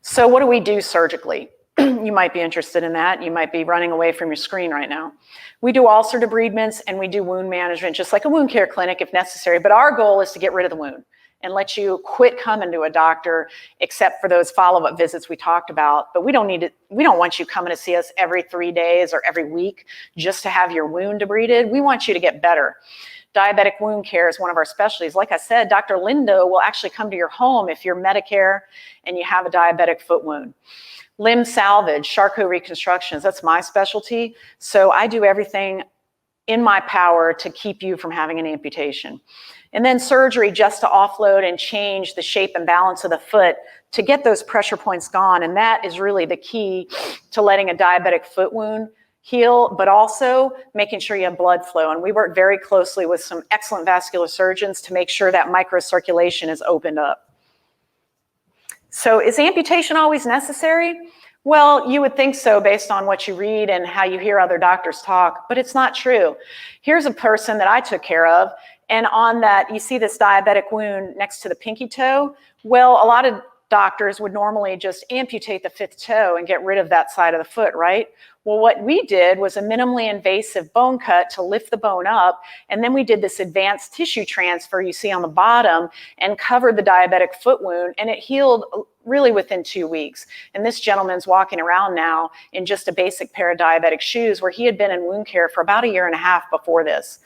So what do we do surgically? You might be interested in that. You might be running away from your screen right now. We do ulcer debridements and we do wound management, just like a wound care clinic if necessary. But our goal is to get rid of the wound and let you quit coming to a doctor, except for those follow-up visits we talked about. But we don't want you coming to see us every 3 days or every week just to have your wound debrided. We want you to get better. Diabetic wound care is one of our specialties. Like I said, Dr. Lindo will actually come to your home if you're Medicare and you have a diabetic foot wound. Limb salvage, Charcot reconstructions, that's my specialty. So I do everything in my power to keep you from having an amputation. And then surgery just to offload and change the shape and balance of the foot to get those pressure points gone. And that is really the key to letting a diabetic foot wound heal, but also making sure you have blood flow. And we work very closely with some excellent vascular surgeons to make sure that microcirculation is opened up. So is amputation always necessary? Well, you would think so based on what you read and how you hear other doctors talk, but it's not true. Here's a person that I took care of, and on that, you see this diabetic wound next to the pinky toe. Well, a lot of doctors would normally just amputate the fifth toe and get rid of that side of the foot, right? Well, what we did was a minimally invasive bone cut to lift the bone up, and then we did this advanced tissue transfer you see on the bottom and covered the diabetic foot wound, and it healed really within 2 weeks. And this gentleman's walking around now in just a basic pair of diabetic shoes, where he had been in wound care for about 1.5 years before this.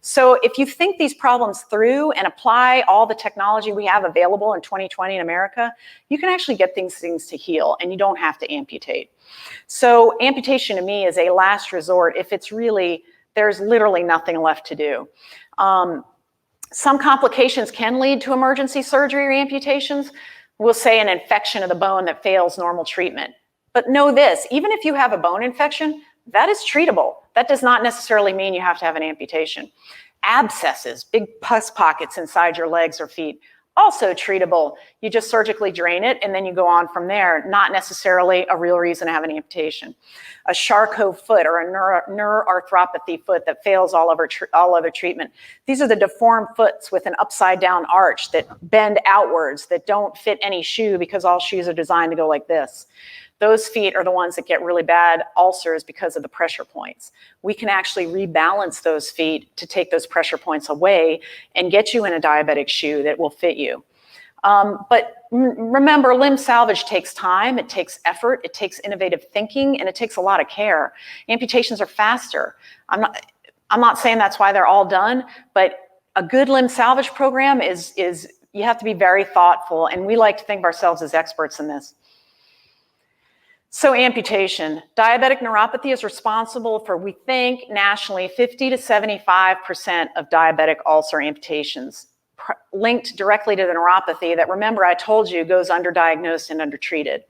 So if you think these problems through and apply all the technology we have available in 2020 in America, you can actually get things to heal, and you don't have to amputate. So amputation to me is a last resort if it's really, there's literally nothing left to do. Some complications can lead to emergency surgery or amputations. We'll say an infection of the bone that fails normal treatment. But know this, even if you have a bone infection, that is treatable. That does not necessarily mean you have to have an amputation. Abscesses, big pus pockets inside your legs or feet, also treatable. You just surgically drain it and then you go on from there, not necessarily a real reason to have an amputation. A Charcot foot or a neuroarthropathy foot that fails all other treatment. These are the deformed foots with an upside down arch that bend outwards, that don't fit any shoe because all shoes are designed to go like this. Those feet are the ones that get really bad ulcers because of the pressure points. We can actually rebalance those feet to take those pressure points away and get you in a diabetic shoe that will fit you. But remember, limb salvage takes time, it takes effort, it takes innovative thinking, and it takes a lot of care. Amputations are faster. I'm not saying that's why they're all done, but a good limb salvage program is you have to be very thoughtful, and we like to think of ourselves as experts in this. So amputation. Diabetic neuropathy is responsible for, we think, nationally 50 to 75% of diabetic ulcer amputations, linked directly to the neuropathy that, remember, I told you goes underdiagnosed and undertreated.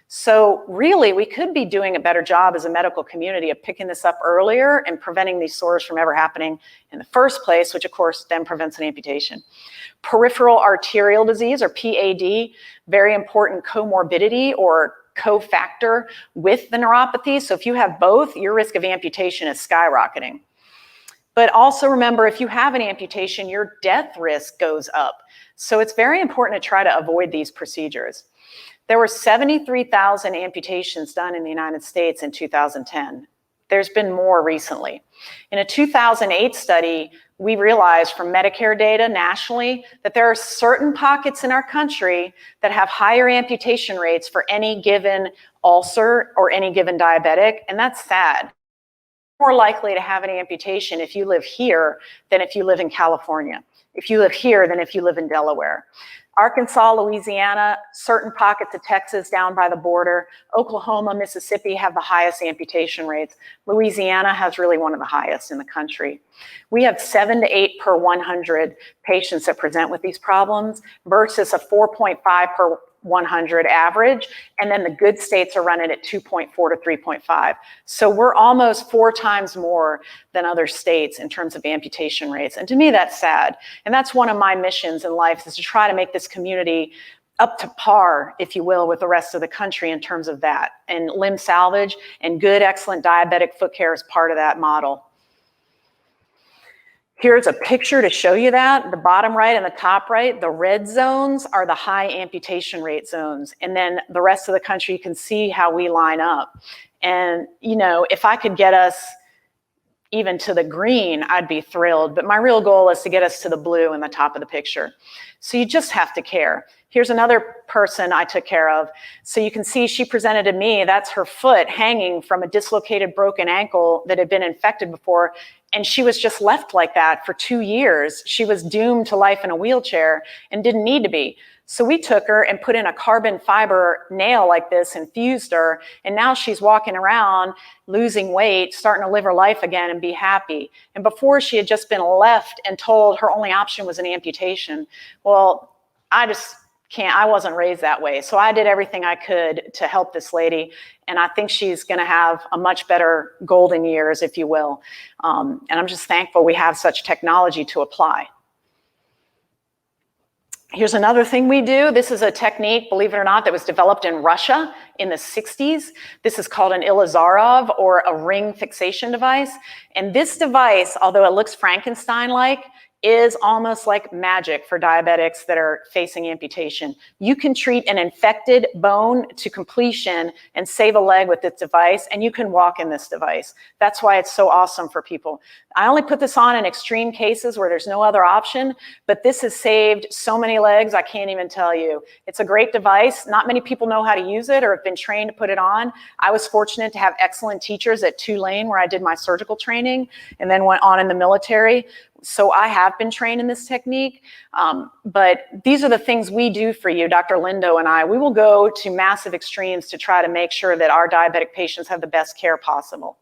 So really, we could be doing a better job as a medical community of picking this up earlier and preventing these sores from ever happening in the first place, which of course then prevents an amputation. Peripheral arterial disease, or PAD, very important comorbidity or cofactor with the neuropathy. So if you have both, your risk of amputation is skyrocketing. But also remember, if you have an amputation, your death risk goes up. So it's very important to try to avoid these procedures. There were 73,000 amputations done in the United States in 2010. There's been more recently. In a 2008 study, we realized from Medicare data nationally that there are certain pockets in our country that have higher amputation rates for any given ulcer or any given diabetic, and that's sad. More likely to have an amputation if you live here than if you live in California, if you live here than if you live in Delaware. Arkansas, Louisiana, certain pockets of Texas down by the border, Oklahoma, Mississippi have the highest amputation rates. Louisiana has really one of the highest in the country. We have 7 to 8 per 100 patients that present with these problems versus a 4.5 per 100 average, and then the good states are running at 2.4 to 3.5. So we're almost 4 times more than other states in terms of amputation rates. And to me, that's sad. And that's one of my missions in life, is to try to make this community up to par, if you will, with the rest of the country in terms of that. And limb salvage and good, excellent diabetic foot care is part of that model. Here's a picture to show you that. The bottom right and the top right, the red zones are the high amputation rate zones. And then the rest of the country, you can see how we line up. And, you know, if I could get us even to the green, I'd be thrilled. But my real goal is to get us to the blue in the top of the picture. So you just have to care. Here's another person I took care of. So you can see she presented to me, that's her foot hanging from a dislocated broken ankle that had been infected before. And she was just left like that for 2 years. She was doomed to life in a wheelchair and didn't need to be. So we took her and put in a carbon fiber nail like this and fused her. And now she's walking around, losing weight, starting to live her life again and be happy. And before she had just been left and told her only option was an amputation. Well, I wasn't raised that way. So I did everything I could to help this lady. And I think she's going to have a much better golden years, if you will. And I'm just thankful we have such technology to apply. Here's another thing we do. This is a technique, believe it or not, that was developed in Russia in the 60s. This is called an Ilizarov, or a ring fixation device. And this device, although it looks Frankenstein-like, is almost like magic for diabetics that are facing amputation. You can treat an infected bone to completion and save a leg with this device, and you can walk in this device. That's why it's so awesome for people. I only put this on in extreme cases where there's no other option, but this has saved so many legs, I can't even tell you. It's a great device. Not many people know how to use it or have been trained to put it on. I was fortunate to have excellent teachers at Tulane, where I did my surgical training, and then went on in the military. So I have been trained in this technique, but these are the things we do for you, Dr. Lindo and I. We will go to massive extremes to try to make sure that our diabetic patients have the best care possible.